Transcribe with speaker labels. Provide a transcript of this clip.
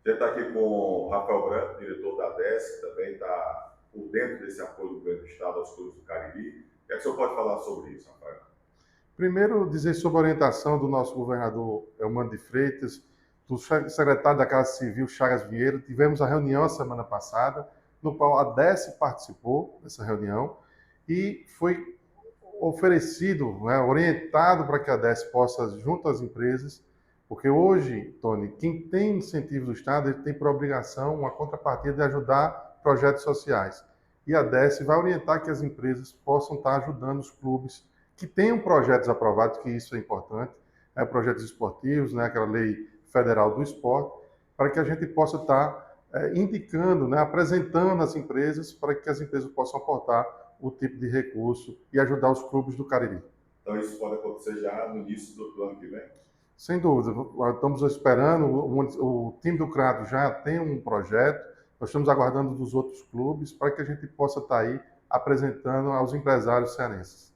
Speaker 1: A gente está aqui com o Rafael Branco, diretor da ADESC, que também está por dentro desse apoio do governo do Estado aos clubes do Cariri. O que é que o senhor pode falar sobre isso, Rafael?
Speaker 2: Primeiro, dizer sobre a orientação do nosso governador Eumano de Freitas, do secretário da Casa Civil, Chagas Vieira. Tivemos a reunião a semana passada, no qual a DESC participou dessa reunião e foi oferecido, né, orientado para que a DESC possa, junto às empresas, porque hoje, Tony, quem tem incentivo do Estado, ele tem por obrigação uma contrapartida de ajudar projetos sociais. E a DESC vai orientar que as empresas possam estar ajudando os clubes que tenham projetos aprovados, que isso é importante, projetos esportivos, né, aquela lei federal do esporte, para que a gente possa estar indicando, né, apresentando as empresas para que as empresas possam aportar o tipo de recurso e ajudar os clubes do Cariri.
Speaker 1: Então, isso pode acontecer já no início do ano que vem?
Speaker 2: Sem dúvida, estamos esperando, o time do Crato já tem um projeto, nós estamos aguardando dos outros clubes para que a gente possa estar aí apresentando aos empresários cearenses.